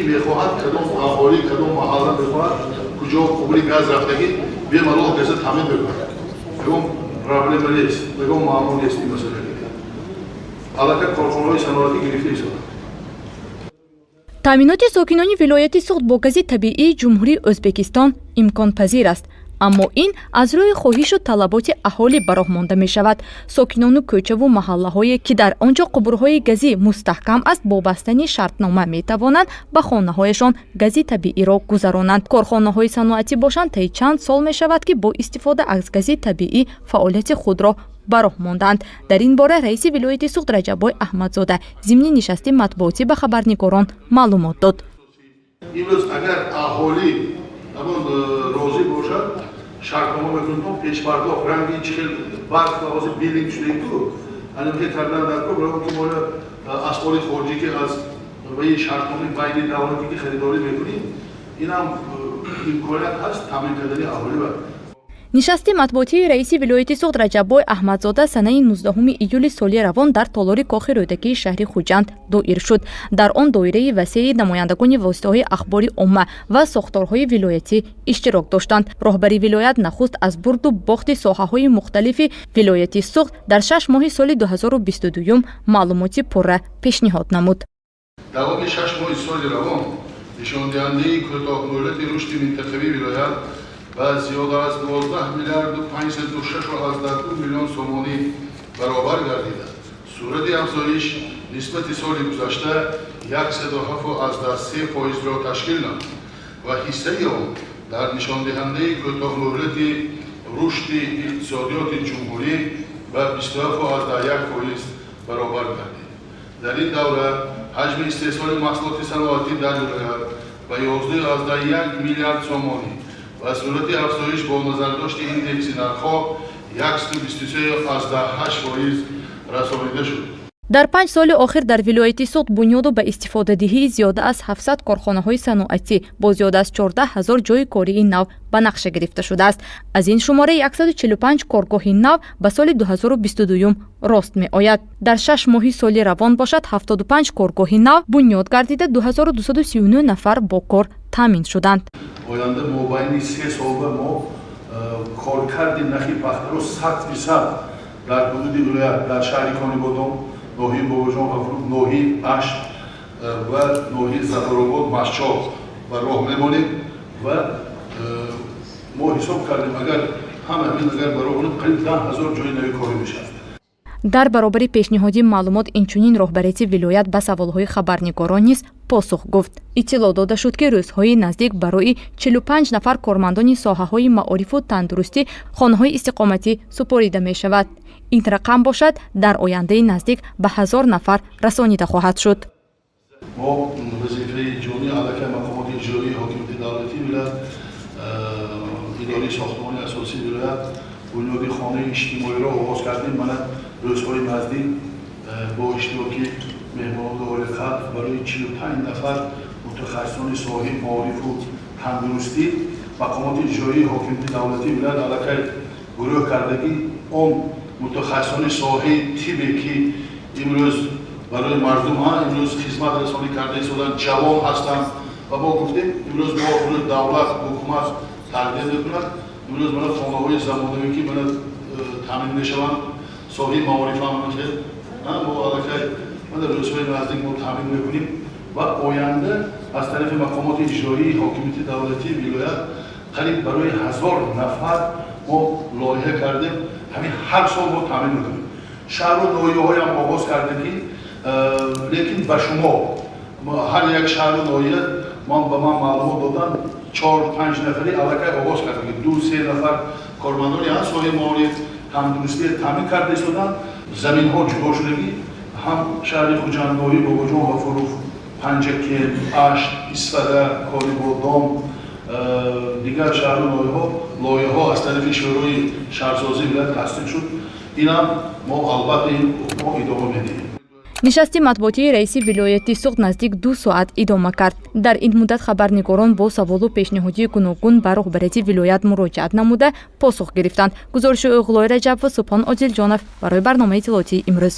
کی میخواهد کدام اهالی کدام محله میخواهد کجا قبولی گاز رفتگی بیام الله گاز تامین بکنه بگم پرابلم نیست بگم معمول نیست این مسئله علاقه کارخانه‌های صنعتی گرفته است. таъминоти сокинони вилояти суғд бо гази табиии ҷумҳурии Ӯзбекистон имконпазир аст, аммо ин аз рӯи хоҳишу талаботи аҳолӣ бароҳ монда мешавад. Сокинону кӯчаву маҳаллаҳое ки дар он ҷо қубурҳои газӣ мустаҳкам аст, бо бастани шартнома метавонанд ба хонаҳояшон гази табииро гузаронанд. Корхонаҳои саноатӣ бошанд, таи чанд сол мешавад ки бо истифода аз гази табиӣ фаъолияти худро бароҳ монданд. Дар ин бора раиси вилояти суғд Раҷаббой Аҳмадзода зимни нишасти матбуотӣ ба хабарнигорон маълумот дод. имрӯз агар аҳолӣ розӣ бошад шартнома мекунем пешпардох ранги чихел барқ лавози билинг шудагиту аниме кардан дар ко барои ки мола асбоби хориҷӣ ки аз ваи шартноми байни давлатӣ ки харидорӣ мекунем инам имконият ҳаст таъмин кардани аҳолӣ ба нишасти матбуотии раиси вилояти суғд Раҷаббой Аҳмадзода санаи 19 июли соли равон дар толори кохи рӯдакии шаҳри Хуҷанд доир шуд. Дар он доираи васеи намояндагони воситаҳои ахбори умма ва сохторҳои вилоятӣ иштирок доштанд. Роҳбари вилоят нахуст аз бурду бохти соҳаҳои мухталифи вилояти суғд дар 6 моҳи соли 2022 маълумоти пурра пешниҳод намуд. давоми 6 моҳи соли равон нишондиҳандаи кӯтоҳмуддати рушди минтақавии вилоят و زیاده از 12 میلیارد و 506 میلیون سومانی برابر گردیده. صورت افزایش نسبت سال گذشته 107.3% را تشکیل نمود و حصه آن در نشاندهنده کوتاه‌مدت رشد اقتصادیات جمهوری و 27.1% برابر گردید. در این دوره حجم استحصال محصولات صنعتی در ولایت به 11.1 میلیارد سومانی و صورت افزایش با نظرداشت ایندکس نرخ‌ها 123.8% رسانیده شد. дар 5 соли охир дар вилояти суғд бунёду ба истифодадиҳии зиёда аз 700 корхонаҳои саноатӣ бо зиёда аз 14 000 ҷойи кории нав ба нақша гирифта шудааст. Аз ин шумора 145 коргоҳи нав ба соли 2022 рост меояд. Дар 6 моҳи соли равон бошад 75 коргоҳи нав бунёд гардида 2239 нафар бо кор таъмин шуданд. оянда мобайни 3 солда мо коркарди нахи пахтаро 100% дар ҳудуди вилоят дар шаҳри Конибодон ноҳияи Бобоҷон Ғафуров, ноҳияи Ашт ва ноҳияи Зафаробод, Машчоб ба роҳ мемонем ва мо ҳисоб кардем агар ҳама ин агар ба роҳ монем қариб 10 000 ҷойи нави корӣ мешавад. дар баробари пешниҳоди маълумот инчунин роҳбарияти вилоят ба саволҳои хабарнигорон низ посух гуфт. иттилоъ дода шуд ки рӯзҳои наздик барои 45 нафар кормандони соҳаҳои маорифу тандурустӣ хонаҳои истиқоматӣ супорида мешавад. ин рақам бошад дар ояндаи наздик ба 1000 нафар расонида хоҳад шуд. мо вазифаи ҷомеи аллакай мақомоти иҷроии ҳокимияти давлатӣ вилоят идораи сохтмони асосии вилоят бунёди хонаи иҷтимоиро оғоз кардем. мана рӯзҳои наздик бо иштироки меҳмонони олиқадр барои 45 нафар мутахассисони соҳаи маорифу тандурустӣ мақомоти иҷроии ҳокимияти давлатӣ вилоят аллакай гурӯҳ кардагӣ он мутахассисони соҳаи тибе ки имрӯз барои мардум имрӯз хизмат расонӣ карда истоданд, ҷавон ҳастанд ва мо гуфтем имрӯз мо давлат ҳукумат тaqdim мекунад. имрӯз мана хонаҳои замонавӣ ки мана таъмин мешаванд соҳаи маориф ҳам мо аллакай мана рӯзҳои наздик мо таъмин мекунем ва оянда аз тарафи мақомоти иҷроии ҳокимияти давлатии вилоят қариб барои 1000 нафар мо лоиҳа кардем. ҳамин ҳар сол мо таъмин мекунем. шаҳру ноҳияҳоям оғоз кардагӣ лекин ба шумо ҳар як шаҳру ноҳия ба ман маълумот доданд 4-5 нафари аллакай оғоз кардагӣ 2-3 нафар кормандони соҳаи маориф тандурустӣ таъмин карда истоданд. заминҳо ҷудо шудагӣ ҳам шаҳри Хуҷанд, ноҳияи Бобоҷон Ғафуров, Панҷакел, Ашт, Исфара, Конибодон дигар шаҳру лоиҳаҳо аз тарафи шӯрои шаҳрсозии вилоят тасдиқ шуд. инам мо албатта мо идома медиҳем. нишасти матбуотии раиси вилояти суғд наздик 2 соат идома кард. дар ин муддат хабарнигорон бо саволу пешниҳодии гуногун ба роҳбарияти вилоят муроҷиат намуда посух гирифтанд. гузориши Уғлои Раҷаб ва Субҳон Одилҷонов барои барномаи иттилоотии имрӯз.